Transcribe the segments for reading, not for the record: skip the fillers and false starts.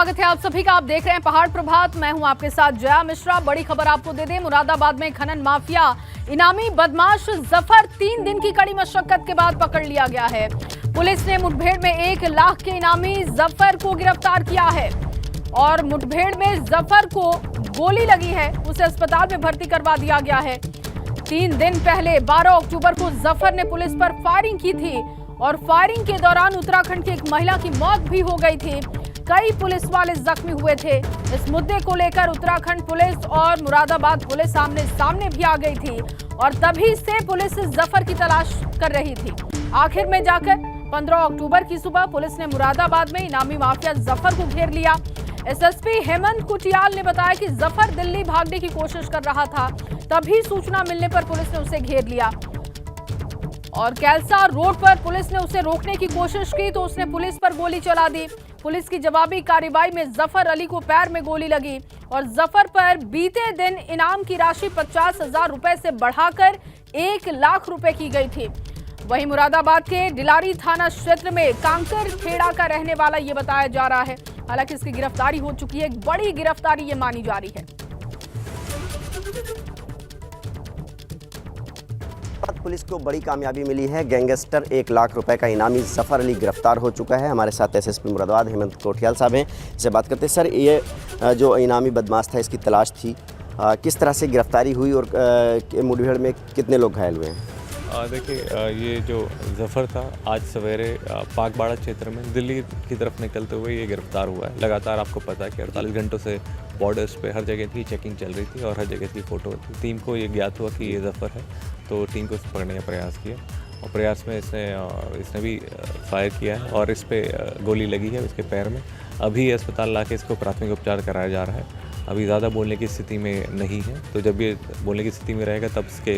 स्वागत है आप सभी का। आप देख रहे हैं पहाड़ प्रभात। मैं हूं आपके साथ जया मिश्रा। बड़ी खबर आपको दे दें, मुरादाबाद में खनन माफिया इनामी बदमाश जफर 3 दिन की कड़ी मशक्कत के बाद पकड़ लिया गया है। पुलिस ने मुठभेड़ में 1 लाख के इनामी जफर को गिरफ्तार किया है और मुठभेड़ में जफर को गोली लगी है, उसे अस्पताल में भर्ती करवा दिया गया है। 3 दिन पहले 12 अक्टूबर को जफर ने पुलिस पर फायरिंग की थी और फायरिंग के दौरान उत्तराखंड की एक महिला की मौत भी हो गई थी। कई पुलिस वाले जख्मी हुए थे। इस मुद्दे को लेकर उत्तराखंड पुलिस और मुरादाबाद पुलिस आमने सामने भी आ गई थी और तभी से पुलिस जफर की तलाश कर रही थी। आखिर में जाकर 15 अक्टूबर की सुबह पुलिस ने मुरादाबाद में इनामी माफिया जफर को घेर लिया। एसएसपी हेमंत कुटियाल ने बताया कि जफर दिल्ली भागने की कोशिश कर रहा था, तभी सूचना मिलने पर पुलिस ने उसे घेर लिया और कैलसा रोड पर पुलिस ने उसे रोकने की कोशिश की तो उसने पुलिस पर गोली चला दी। पुलिस की जवाबी कार्रवाई में जफर अली को पैर में गोली लगी और जफर पर बीते दिन इनाम की राशि 50,000 रुपए से बढ़ाकर 1 लाख रुपए की गई थी। वहीं मुरादाबाद के डिलारी थाना क्षेत्र में कांकर खेड़ा का रहने वाला ये बताया जा रहा है। हालांकि इसकी गिरफ्तारी हो चुकी है, एक बड़ी गिरफ्तारी ये मानी जा रही है। पुलिस को बड़ी कामयाबी मिली है। गैंगस्टर 1 लाख रुपए का इनामी जफर अली गिरफ्तार हो चुका है। हमारे साथ एसएसपी मुरादाबाद हेमंत कोटियाल साहब हैं, इससे बात करते हैं। सर, ये जो इनामी बदमाश था, इसकी तलाश थी, किस तरह से गिरफ्तारी हुई और मुठभेड़ में कितने लोग घायल हुए हैं? देखिए, ये जो जफ़र था आज सवेरे पाकबाड़ा क्षेत्र में दिल्ली की तरफ निकलते हुए ये गिरफ्तार हुआ है। लगातार आपको पता है कि 48 घंटों से बॉर्डर्स पे हर जगह की चेकिंग चल रही थी और हर जगह की फ़ोटो थी। टीम को ये ज्ञात हुआ कि ये जफ़र है, तो टीम को इसको पकड़ने का प्रयास किया और प्रयास में इसने भी फायर किया है और इस पर गोली लगी है इसके पैर में। अभी अस्पताल ला के इसको प्राथमिक उपचार कराया जा रहा है। अभी ज़्यादा बोलने की स्थिति में नहीं है, तो जब ये बोलने की स्थिति में रहेगा तब इसके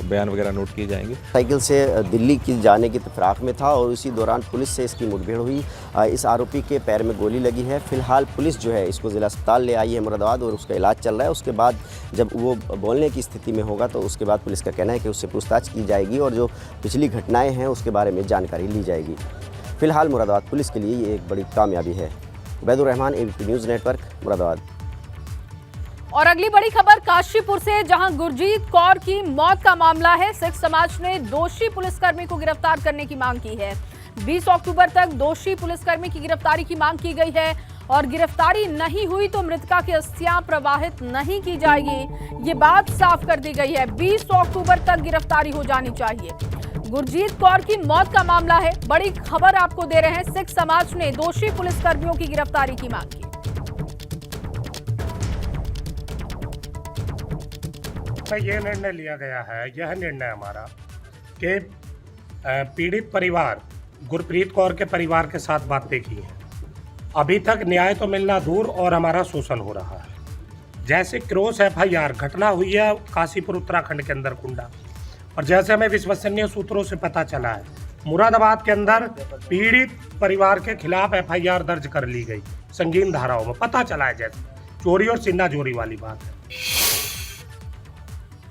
बयान वगैरह नोट किए जाएंगे। साइकिल से दिल्ली की जाने की फिराक में था और उसी दौरान पुलिस से इसकी मुठभेड़ हुई। इस आरोपी के पैर में गोली लगी है। फिलहाल पुलिस जो है इसको ज़िला अस्पताल ले आई है मुरादाबाद और उसका इलाज चल रहा है। उसके बाद जब वो बोलने की स्थिति में होगा तो उसके बाद पुलिस का कहना है कि उससे पूछताछ की जाएगी और जो पिछली घटनाएँ हैं उसके बारे में जानकारी ली जाएगी। फिलहाल मुरादाबाद पुलिस के लिए ये एक बड़ी कामयाबी है। Ubaidur Rahman, ABP news network, Moradabad. और अगली बड़ी खबर काशीपुर से, जहां गुरजीत कौर की मौत का मामला है। सिख समाज ने दोषी पुलिसकर्मी को गिरफ्तार करने की मांग की है। 20 अक्टूबर तक दोषी पुलिसकर्मी की गिरफ्तारी की मांग की गई है और गिरफ्तारी नहीं हुई तो मृतका की अस्थियां प्रवाहित नहीं की जाएगी, ये बात साफ कर दी गई है। 20 अक्टूबर तक गिरफ्तारी हो जानी चाहिए। गुरजीत कौर की मौत का मामला है। बड़ी खबर आपको दे रहे हैं, सिख समाज ने दोषी पुलिसकर्मियों की गिरफ्तारी की मांग की। यह निर्णय लिया गया है, यह निर्णय हमारा कि पीड़ित परिवार गुरप्रीत कौर के परिवार के साथ बातें की हैं। अभी तक न्याय तो मिलना दूर और हमारा शोषण हो रहा है। जैसे क्रॉस FIR घटना हुई है काशीपुर उत्तराखंड के अंदर कुंडा, और जैसे हमें विश्वसनीय सूत्रों से पता चला है मुरादाबाद के अंदर पीड़ित परिवार के खिलाफ FIR दर्ज कर ली गई संगीन धाराओं में। पता चला है जैसे चोरी और सीना चोरी वाली बात है।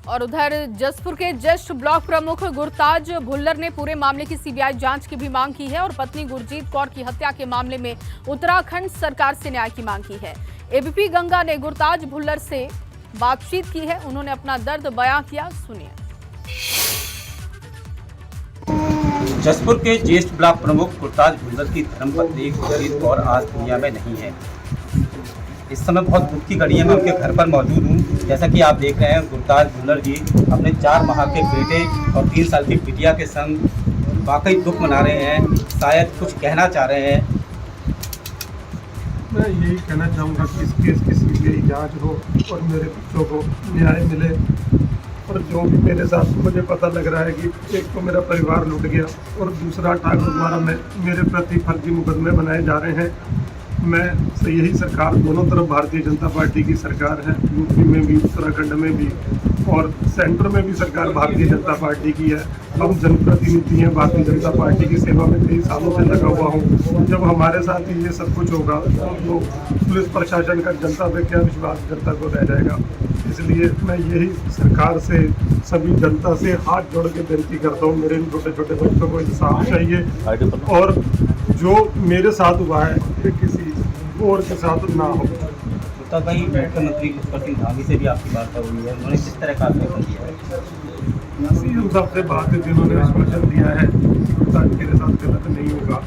और उधर जसपुर के ज्येष्ठ ब्लॉक प्रमुख गुरताज भुल्लर ने पूरे मामले की सीबीआई जांच की भी मांग की है और पत्नी गुरजीत कौर की हत्या के मामले में उत्तराखंड सरकार से न्याय की मांग की है। एबीपी गंगा ने गुरताज भुल्लर से बातचीत की है, उन्होंने अपना दर्द बयां किया, सुनिए। जसपुर के ज्येष्ठ ब्लॉक प्रमुख गुरताज भुल्लर की धर्मपत्नी गुरजीत कौर आज दुनिया में नहीं है। इस समय बहुत दुख की घड़ी है। मैं उनके घर पर मौजूद हूँ। जैसा कि आप देख रहे हैं, गुरताज भुल्लर जी अपने 4 माह के बेटे और 3 साल की बिटिया के संग वाकई दुख मना रहे हैं। शायद कुछ कहना चाह रहे हैं। मैं यही कहना चाहूँगा कि इस केस की सीबीआई जांच हो और मेरे बच्चों को न्याय मिले। और जो भी मेरे साथ मुझे पता लग रहा है कि एक तो मेरा परिवार लुट गया और दूसरा ठाकुर द्वारा मेरे प्रति फर्जी मुकदमे बनाए जा रहे हैं। मैं यही सरकार, दोनों तरफ भारतीय जनता पार्टी की सरकार है, यूपी में भी, उत्तराखंड में भी और सेंटर में भी सरकार भारतीय जनता पार्टी की है। हम जनप्रतिनिधि हैं, भारतीय जनता पार्टी की सेवा में कई सालों से लगा हुआ हूँ। जब हमारे साथ ही ये सब कुछ होगा तो पुलिस प्रशासन का जनता पे क्या विश्वास जनता को रह जाएगा। इसलिए मैं यही सरकार से, सभी जनता से हाथ जोड़ के विनती करता हूँ, मेरे इन छोटे छोटे बच्चों को इंसाफ चाहिए। और जो मेरे साथ हुआ है कि किसी और के साथ ना हो। तो भाई मुख्यमंत्री पुष्कर सिंह धामी से भी आपकी बात हुई है, उन्होंने किस तरह का आश्वासन दिया है? सीएम साहब से बात है जिन्होंने आश्वासन दिया है कि मेरे साथ गलत नहीं होगा।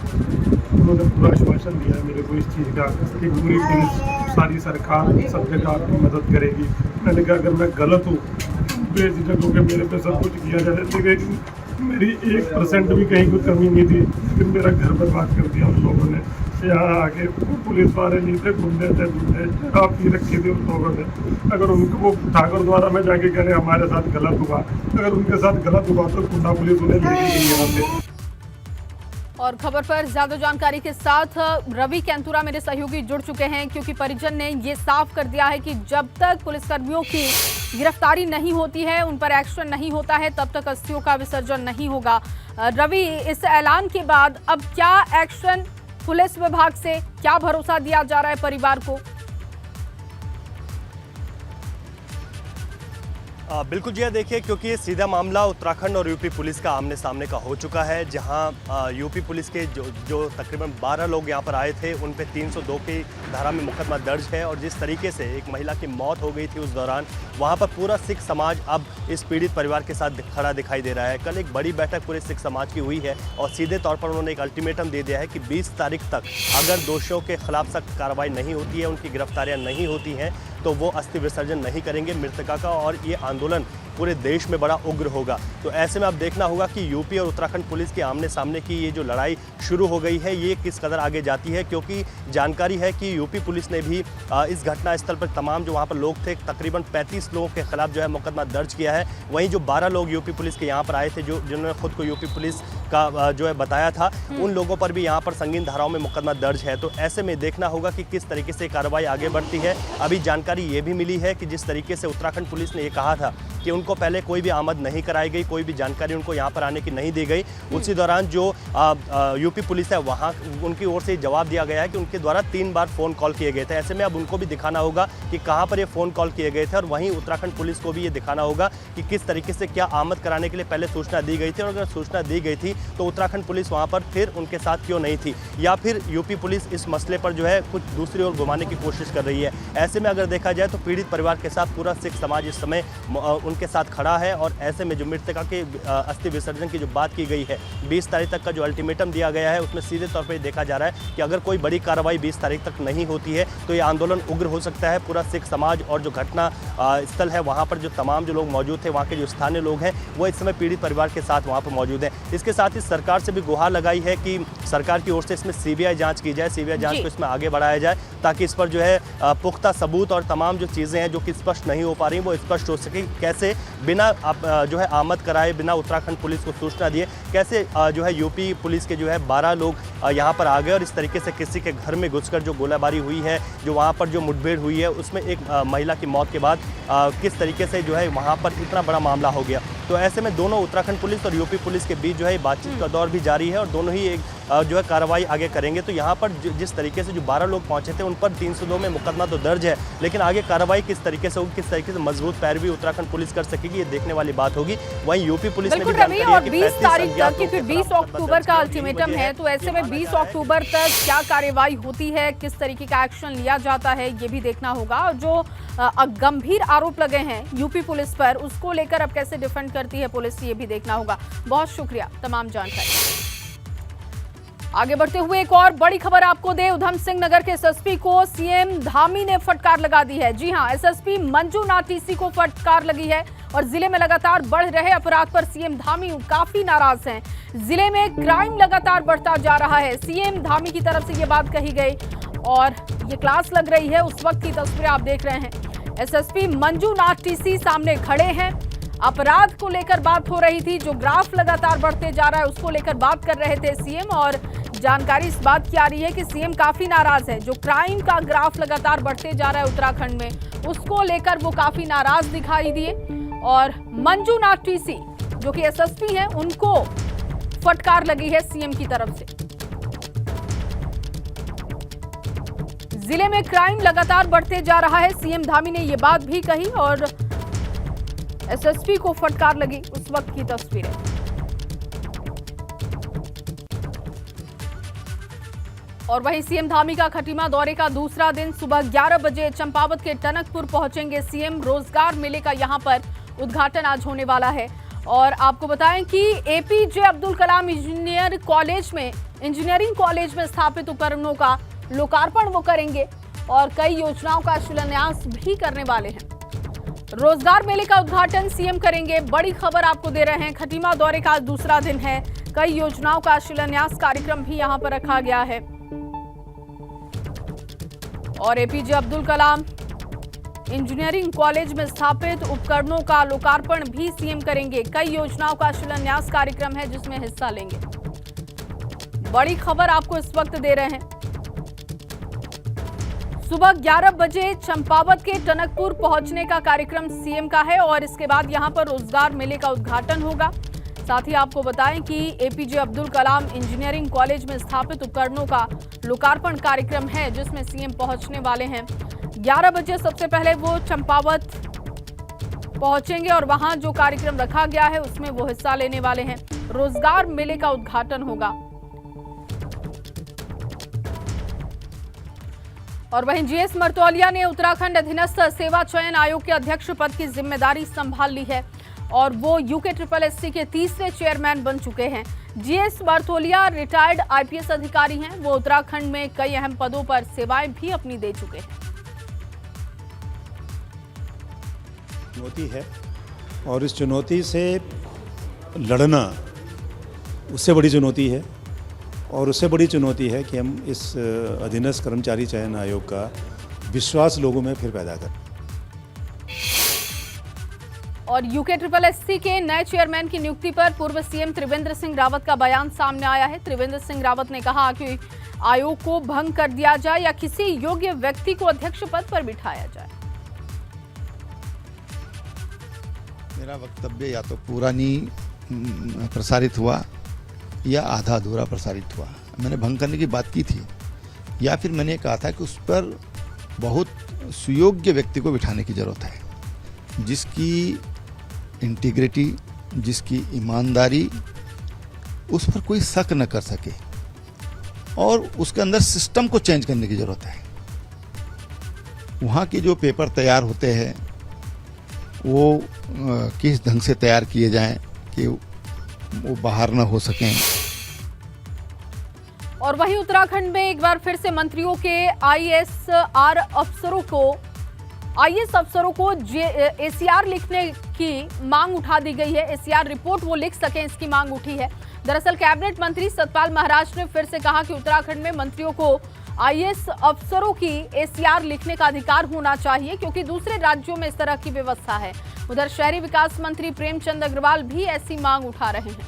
उन्होंने पूरा आश्वासन दिया है मेरे को इस चीज़ का कि पूरी पुलिस सारी सरकार सब जगह आपकी मदद करेगी। मैंने कहा अगर मैं गलत हूँ बेझिझक होकर मेरे पे सब कुछ किया जाए, लेकिन मेरी 1% भी कहीं कोई कमी नहीं थी, लेकिन मेरा घर बर्बाद कर दिया उन लोगों ने। यहाँ आके पुलिस वाले नहीं थे, गुंडे थे, शराब पी रखी थी उन लोगों ने। अगर उनको वो ठाकुर द्वारा में जाके कह रहे हमारे साथ गलत हुआ, अगर उनके साथ गलत हुआ तो गुंडा पुलिस उन्हें लेके गई यहाँ से। और खबर पर ज्यादा जानकारी के साथ रवि कैंतुरा मेरे सहयोगी जुड़ चुके हैं, क्योंकि परिजन ने ये साफ कर दिया है कि जब तक पुलिसकर्मियों की गिरफ्तारी नहीं होती है, उन पर एक्शन नहीं होता है, तब तक अस्थियों का विसर्जन नहीं होगा। रवि, इस ऐलान के बाद अब क्या एक्शन पुलिस विभाग से, क्या भरोसा दिया जा रहा है परिवार को? बिल्कुल जी, देखिए, क्योंकि ये सीधा मामला उत्तराखंड और यूपी पुलिस का आमने सामने का हो चुका है, जहां यूपी पुलिस के जो तकरीबन 12 लोग यहां पर आए थे, उन पे 302 की धारा में मुकदमा दर्ज है। और जिस तरीके से एक महिला की मौत हो गई थी उस दौरान, वहां पर पूरा सिख समाज अब इस पीड़ित परिवार के साथ खड़ा दिखाई दे रहा है। कल एक बड़ी बैठक पूरे सिख समाज की हुई है और सीधे तौर पर उन्होंने एक अल्टीमेटम दे दिया है कि 20 तारीख तक अगर दोषियों के खिलाफ सख्त कार्रवाई नहीं होती है, उनकी गिरफ्तारियां नहीं होती हैं, तो वो अस्थि विसर्जन नहीं करेंगे मृतका का, और ये आंदोलन पूरे देश में बड़ा उग्र होगा। तो ऐसे में अब देखना होगा कि यूपी और उत्तराखंड पुलिस के आमने सामने की ये जो लड़ाई शुरू हो गई है, ये किस कदर आगे जाती है, क्योंकि जानकारी है कि यूपी पुलिस ने भी इस घटना स्थल पर तमाम जो वहाँ पर लोग थे, तकरीबन 35 लोगों के खिलाफ जो है मुकदमा दर्ज किया है। वहीं जो 12 लोग यूपी पुलिस के यहाँ पर आए थे, जिन्होंने खुद को यूपी पुलिस का जो है बताया था, उन लोगों पर भी यहाँ पर संगीन धाराओं में मुकदमा दर्ज है। तो ऐसे में देखना होगा कि किस तरीके से कार्रवाई आगे बढ़ती है। अभी जानकारी ये भी मिली है कि जिस तरीके से उत्तराखंड पुलिस ने ये कहा था कि उनको पहले कोई भी आमद नहीं कराई गई, कोई भी जानकारी उनको यहाँ पर आने की नहीं दी गई, उसी दौरान जो यूपी पुलिस है वहाँ उनकी ओर से जवाब दिया गया है कि उनके द्वारा 3 बार फ़ोन कॉल किए गए थे। ऐसे में अब उनको भी दिखाना होगा कि कहाँ पर ये फ़ोन कॉल किए गए थे, और वहीं उत्तराखंड पुलिस को भी ये दिखाना होगा कि किस तरीके से क्या आमद कराने के लिए पहले सूचना दी गई थी, और अगर सूचना दी गई थी तो उत्तराखंड पुलिस वहाँ पर फिर उनके साथ क्यों नहीं थी, या फिर यूपी पुलिस इस मसले पर जो है कुछ दूसरी ओर घुमाने की कोशिश कर रही है। ऐसे में अगर देखा जाए तो पीड़ित परिवार के साथ पूरा सिख समाज इस समय उनके साथ खड़ा है, और ऐसे में जो मृतका के अस्थि विसर्जन की जो बात की गई है, 20 तारीख तक का जो अल्टीमेटम दिया गया है, उसमें सीधे तौर पर देखा जा रहा है कि अगर कोई बड़ी कार्रवाई 20 तारीख तक नहीं होती है तो ये आंदोलन उग्र हो सकता है। पूरा सिख समाज और जो घटना स्थल है वहाँ पर जो तमाम जो लोग मौजूद थे, वहाँ के जो स्थानीय लोग हैं, वो इस समय पीड़ित परिवार के साथ वहाँ पर मौजूद हैं। इसके साथ ही सरकार से भी गुहार लगाई है कि सरकार की ओर से इसमें सीबीआई जांच की जाए, सीबीआई जांच को इसमें आगे बढ़ाया जाए, ताकि इस पर जो है पुख्ता सबूत और तमाम जो चीज़ें हैं जो कि स्पष्ट नहीं हो पा रही वो स्पष्ट हो सके। कैसे बिना जो है आमद कराए, बिना उत्तराखंड पुलिस को सूचना दिए, कैसे जो है यूपी पुलिस के जो है 12 लोग यहाँ पर आ गए, और इस तरीके से किसी के घर में घुसकर जो गोलाबारी हुई है, जो वहाँ पर जो मुठभेड़ हुई है, उसमें एक महिला की मौत के बाद किस तरीके से जो है वहाँ पर इतना बड़ा मामला हो गया। तो ऐसे में दोनों उत्तराखंड पुलिस और यूपी पुलिस के बीच जो है बातचीत का दौर भी जारी है, और दोनों ही एक जो है कार्रवाई आगे करेंगे। तो यहाँ पर जिस तरीके से जो 12 लोग पहुँचे थे, उन पर 302 में मुकदमा तो दर्ज है, लेकिन आगे कार्रवाई किस तरीके से होगी, किस तरीके से मजबूत पैरवी उत्तराखंड पुलिस कर सकेगी, ये देखने वाली बात होगी। वहीं यूपी पुलिस ने भी रवि, और 20 तारीख तक, क्योंकि 20 अक्टूबर का अल्टीमेटम है, तो ऐसे में 20 अक्टूबर तक क्या कार्रवाई होती है, किस तरीके का एक्शन लिया जाता है, ये भी देखना होगा। और जो गंभीर आरोप लगे हैं यूपी पुलिस पर, उसको लेकर अब कैसे डिफेंड करती है पुलिस, ये भी देखना होगा। बहुत शुक्रिया तमाम जानकारी। आगे बढ़ते हुए एक और बड़ी खबर आपको दे, उधम सिंह नगर के एसएसपी को सीएम धामी ने फटकार लगा दी है। जी हां, एसएसपी मंजूनाथ टीसी को फटकार लगी है, और जिले में लगातार बढ़ रहे अपराध पर सीएम धामी काफी नाराज हैं। जिले में क्राइम लगातार बढ़ता जा रहा है, सीएम धामी की तरफ से ये बात कही गई, और ये क्लास लग रही है। उस वक्त की तस्वीरें आप देख रहे हैं, एसएसपी मंजूनाथ टीसी सामने खड़े हैं, अपराध को लेकर बात हो रही थी, जो ग्राफ लगातार बढ़ते जा रहा है उसको लेकर बात कर रहे थे सीएम, और जानकारी इस बात की आ रही है कि सीएम काफी नाराज है। जो क्राइम का ग्राफ लगातार बढ़ते जा रहा है उत्तराखंड में, उसको लेकर वो काफी नाराज दिखाई दिए, और मंजूनाथ टीसी जो कि एसएसपी हैं, उनको फटकार लगी है सीएम की तरफ से। जिले में क्राइम लगातार बढ़ते जा रहा है, सीएम धामी ने ये बात भी कही, और एसएसपी को फटकार लगी, उस वक्त की तस्वीरें। और वहीं सीएम धामी का खटीमा दौरे का दूसरा दिन सुबह 11 बजे चंपावत के टनकपुर पहुंचेंगे सीएम। रोजगार मेले का यहां पर उद्घाटन आज होने वाला है। और आपको बताएं कि APJ Abdul Kalam engineering college में स्थापित उपकरणों का लोकार्पण वो करेंगे और कई योजनाओं का शिलान्यास भी करने वाले हैं। रोजगार मेले का उद्घाटन सीएम करेंगे। बड़ी खबर आपको दे रहे हैं, खटीमा दौरे का दूसरा दिन है, कई योजनाओं का शिलान्यास कार्यक्रम भी यहां पर रखा गया है। और APJ Abdul Kalam engineering college में स्थापित उपकरणों का लोकार्पण भी सीएम करेंगे। कई योजनाओं का शिलान्यास कार्यक्रम है जिसमें हिस्सा लेंगे। बड़ी खबर आपको इस वक्त दे रहे हैं, सुबह 11 बजे चंपावत के टनकपुर पहुंचने का कार्यक्रम सीएम का है और इसके बाद यहां पर रोजगार मेले का उद्घाटन होगा। साथ ही आपको बताएं कि APJ Abdul Kalam engineering college में स्थापित उपकरणों का लोकार्पण कार्यक्रम है जिसमें सीएम पहुंचने वाले हैं। 11 बजे सबसे पहले वो चंपावत पहुंचेंगे और वहां जो कार्यक्रम रखा गया है उसमें वो हिस्सा लेने वाले हैं। रोजगार मेले का उद्घाटन होगा। और वहीं जीएस मर्तौलिया ने उत्तराखंड अधीनस्थ सेवा चयन आयोग के अध्यक्ष पद की जिम्मेदारी संभाल ली है और वो यूके के तीसरे चेयरमैन बन चुके हैं। जीएस मर्तौलिया रिटायर्ड आईपीएस अधिकारी हैं। वो उत्तराखंड में कई अहम पदों पर सेवाएं भी अपनी दे चुके हैं। चुनौती है और इस चुनौती से लड़ना उससे बड़ी चुनौती है और उससे बड़ी चुनौती है कि हम इस अधीनस्थ कर्मचारी चयन आयोग का विश्वास लोगों में फिर पैदा करें। और यूके के नए चेयरमैन की नियुक्ति पर पूर्व सीएम त्रिवेंद्र सिंह रावत का बयान सामने आया है। त्रिवेंद्र सिंह रावत ने कहा कि आयोग को भंग कर दिया जाए या किसी योग्य व्यक्ति को अध्यक्ष पद पर बिठाया जाए। मेरा वक्तव्य या तो पूरा नहीं प्रसारित हुआ या आधा अधूरा प्रसारित हुआ। मैंने भंग करने की बात की थी या फिर मैंने कहा था कि उस पर बहुत सुयोग्य व्यक्ति को बिठाने की जरूरत है, जिसकी इंटीग्रिटी, जिसकी ईमानदारी, उस पर कोई शक न कर सके और उसके अंदर सिस्टम को चेंज करने की जरूरत है। वहाँ के जो पेपर तैयार होते हैं वो किस ढंग से तैयार किए जाएं कि वो बाहर न हो सकें। और वहीं उत्तराखंड में एक बार फिर से मंत्रियों के आईएएस अफसरों को एसीआर लिखने की मांग उठा दी गई है। एसीआर रिपोर्ट वो लिख सकें, इसकी मांग उठी है। दरअसल कैबिनेट मंत्री सतपाल महाराज ने फिर से कहा कि उत्तराखंड में मंत्रियों को आईएएस अफसरों की एसीआर लिखने का अधिकार होना चाहिए क्योंकि दूसरे राज्यों में इस तरह की व्यवस्था है। उधर शहरी विकास मंत्री प्रेमचंद अग्रवाल भी ऐसी मांग उठा रहे हैं।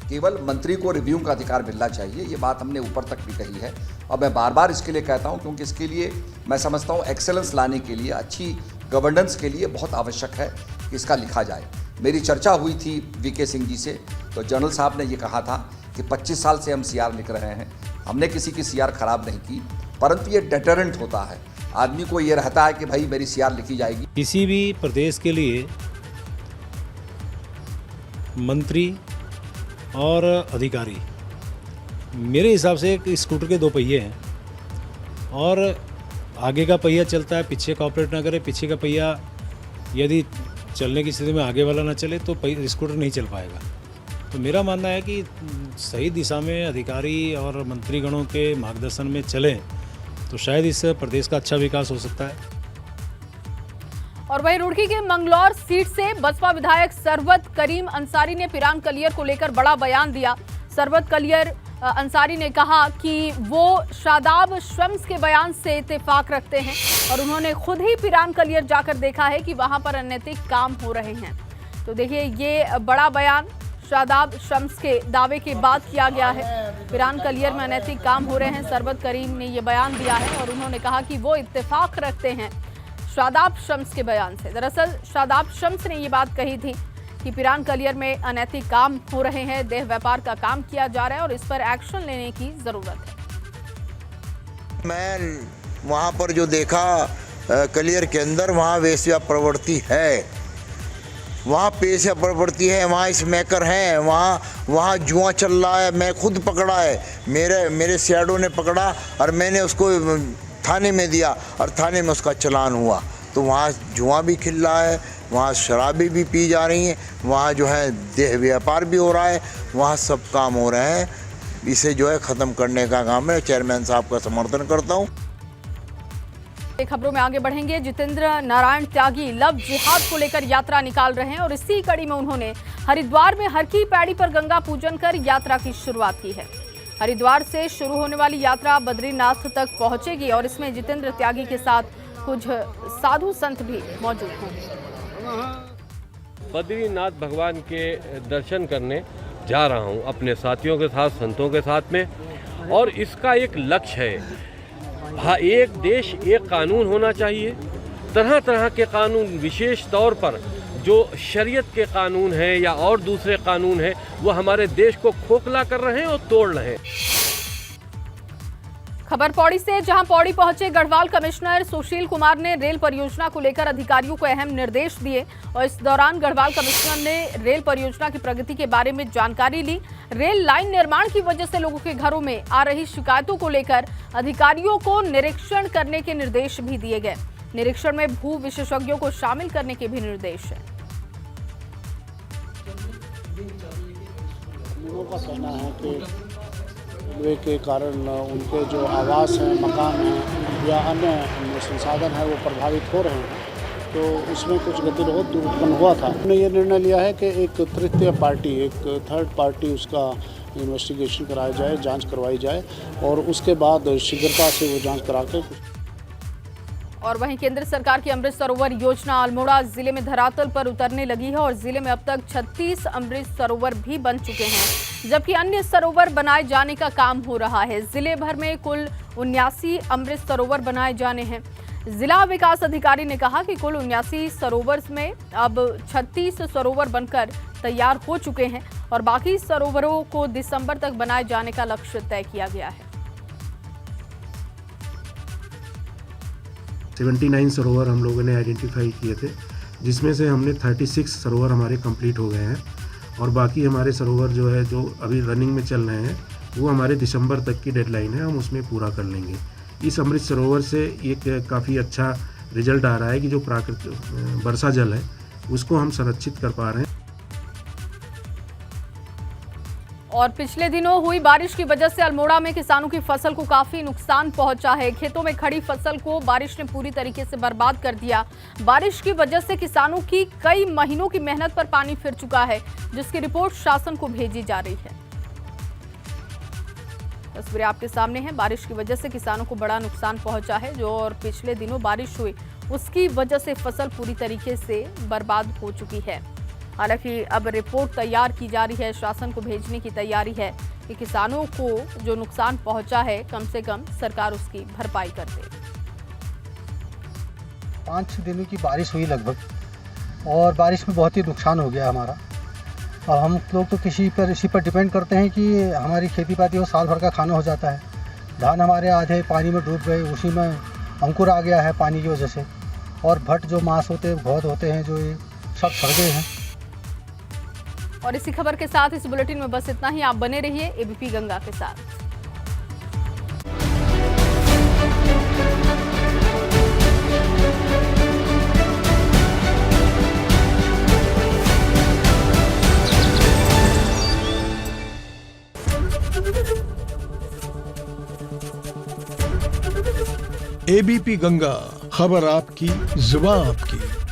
केवल मंत्री को रिव्यू का अधिकार मिलना चाहिए, ये बात हमने ऊपर तक भी कही है और मैं बार बार इसके लिए कहता हूं क्योंकि इसके लिए मैं समझता हूं एक्सेलेंस लाने के लिए, अच्छी गवर्नेंस के लिए बहुत आवश्यक है कि इसका लिखा जाए। मेरी चर्चा हुई थी वीके सिंह जी से, तो जनरल साहब ने ये कहा था कि 25 साल से हम सीआर लिख रहे हैं, हमने किसी की सीआर खराब नहीं की, परंतु ये डेटरेंट होता है। आदमी को ये रहता है कि भाई मेरी सीआर लिखी जाएगी। किसी भी प्रदेश के लिए मंत्री और अधिकारी मेरे हिसाब से एक स्कूटर के दो पहिए हैं और आगे का पहिया चलता है, पीछे का ऑपरेट ना करे। पीछे का पहिया यदि चलने की स्थिति में आगे वाला ना चले तो स्कूटर नहीं चल पाएगा। तो मेरा मानना है कि सही दिशा में अधिकारी और मंत्रीगणों के मार्गदर्शन में चलें तो शायद इस प्रदेश का अच्छा विकास हो सकता है। और वहीं रुड़की के मंगलौर सीट से बसपा विधायक सरवत करीम अंसारी ने पिरान कलियर को लेकर बड़ा बयान दिया। सरवत कलियर अंसारी ने कहा कि वो शादाब शम्स के बयान से इत्तेफाक रखते हैं और उन्होंने खुद ही पिरान कलियर जाकर देखा है कि वहां पर अनैतिक काम हो रहे हैं। तो देखिए, ये बड़ा बयान शादाब शम्स के दावे के बाद किया गया है। पिरान कलियर में अनैतिक काम हो रहे हैं, सरवत करीम ने ये बयान दिया है और उन्होंने कहा कि वो इत्तेफाक रखते हैं शादाब शम्स के बयान से। दरअसल शादाब शम्स ने ये बात कही थी कि पिरान कलियर में अनैतिक काम हो रहे हैं, देह व्यापार का काम किया जा रहा है और इस पर एक्शन लेने की जरूरत है। मैं वहाँ पर जो देखा कलियर के अंदर, वहाँ वेश्या प्रवृत्ति है वहाँ पेश पड़ती है, वहाँ स्मैकर हैं, वहाँ जुआ चल रहा है। मैं खुद पकड़ा है, मेरे शैडो ने पकड़ा और मैंने उसको थाने में दिया और थाने में उसका चालान हुआ। तो वहाँ जुआ भी खिल रहा है, वहाँ शराबी भी पी जा रही हैं, वहाँ जो है देह व्यापार भी हो रहा है, वहाँ सब काम हो रहे हैं। इसे जो है ख़त्म करने का काम है। चेयरमैन साहब का समर्थन करता हूँ। खबरों में आगे बढ़ेंगे। जितेंद्र नारायण त्यागी लव जिहाद को लेकर यात्रा निकाल रहे हैं और इसी कड़ी में उन्होंने हरिद्वार में हर की पैड़ी पर गंगा पूजन कर यात्रा की शुरुआत की है। हरिद्वार से शुरू होने वाली यात्रा बद्रीनाथ तक पहुंचेगी और इसमें जितेंद्र त्यागी के साथ कुछ साधु संत भी मौजूद होंगे। बद्रीनाथ भगवान के दर्शन करने जा रहा हूं अपने साथियों के साथ, संतों के साथ में, और इसका एक लक्ष्य है। हाँ, एक देश एक कानून होना चाहिए। तरह तरह के कानून, विशेष तौर पर जो शरीयत के कानून हैं या और दूसरे कानून हैं, वो हमारे देश को खोखला कर रहे हैं और तोड़ रहे हैं। खबर पौड़ी से, जहां पौड़ी पहुंचे गढ़वाल कमिश्नर सुशील कुमार ने रेल परियोजना को लेकर अधिकारियों को अहम निर्देश दिए और इस दौरान गढ़वाल कमिश्नर ने रेल परियोजना की प्रगति के बारे में जानकारी ली। रेल लाइन निर्माण की वजह से लोगों के घरों में आ रही शिकायतों को लेकर अधिकारियों को निरीक्षण करने के निर्देश भी दिए गए। निरीक्षण में भू विशेषज्ञों को शामिल करने के भी निर्देश है। लोगों का कहना है कि रेलवे के कारण उनके जो आवास हैं, मकान हैं या अन्य संसाधन है वो प्रभावित हो रहे हैं, तो उसमें कुछ गतिरोध उत्पन्न हुआ था। हमने ये निर्णय लिया है कि एक तृतीय पार्टी, एक थर्ड पार्टी उसका इन्वेस्टिगेशन कराया जाए, जांच करवाई जाए और उसके बाद शीघ्रता से वो जांच करा के। और वहीं केंद्र सरकार की अमृत सरोवर योजना अल्मोड़ा जिले में धरातल पर उतरने लगी है और जिले में अब तक 36 अमृत सरोवर भी बन चुके हैं, जबकि अन्य सरोवर बनाए जाने का काम हो रहा है। जिले भर में कुल 79 अमृत सरोवर बनाए जाने हैं। जिला विकास अधिकारी ने कहा कि कुल 79 सरोवर में अब 36 सरोवर बनकर तैयार हो चुके हैं और बाकी सरोवरों को दिसंबर तक बनाए जाने का लक्ष्य तय किया गया है। 79 सरोवर हम लोगों ने आइडेंटिफाई किए थे, जिसमें से हमने 36 सरोवर हमारे कंप्लीट हो गए हैं और बाकी हमारे सरोवर जो है, जो अभी रनिंग में चल रहे हैं, वो हमारे दिसंबर तक की डेडलाइन है, हम उसमें पूरा कर लेंगे। इस अमृत सरोवर से एक काफ़ी अच्छा रिजल्ट आ रहा है कि जो प्राकृतिक वर्षा जल है उसको हम संरक्षित कर पा रहे हैं। और पिछले दिनों हुई बारिश की वजह से अल्मोड़ा में किसानों की फसल को काफी नुकसान पहुंचा है। खेतों में खड़ी फसल को बारिश ने पूरी तरीके से बर्बाद कर दिया। बारिश की वजह से किसानों की कई महीनों की मेहनत पर पानी फिर चुका है, जिसकी रिपोर्ट शासन को भेजी जा रही है। तस्वीरें आपके सामने हैं। बारिश की वजह से किसानों को बड़ा नुकसान पहुंचा है, जो और पिछले दिनों बारिश हुई उसकी वजह से फसल पूरी तरीके से बर्बाद हो चुकी है। हालांकि अब रिपोर्ट तैयार की जा रही है, शासन को भेजने की तैयारी है कि किसानों को जो नुकसान पहुंचा है कम से कम सरकार उसकी भरपाई कर दे। 5 दिनों की बारिश हुई लगभग और बारिश में बहुत ही नुकसान हो गया हमारा। अब हम लोग तो इसी पर डिपेंड करते हैं कि हमारी खेती पाती हो, साल भर का खाना हो जाता है। धान हमारे आधे पानी में डूब गए, उसी में अंकुर आ गया है पानी की वजह से, और भट्ट जो मांस होते हैं, बहुत होते हैं, जो ये सब सड़ गए हैं। और इसी खबर के साथ इस बुलेटिन में बस इतना ही। आप बने रहिए एबीपी गंगा के साथ। एबीपी गंगा, खबर आपकी, जुबान आपकी।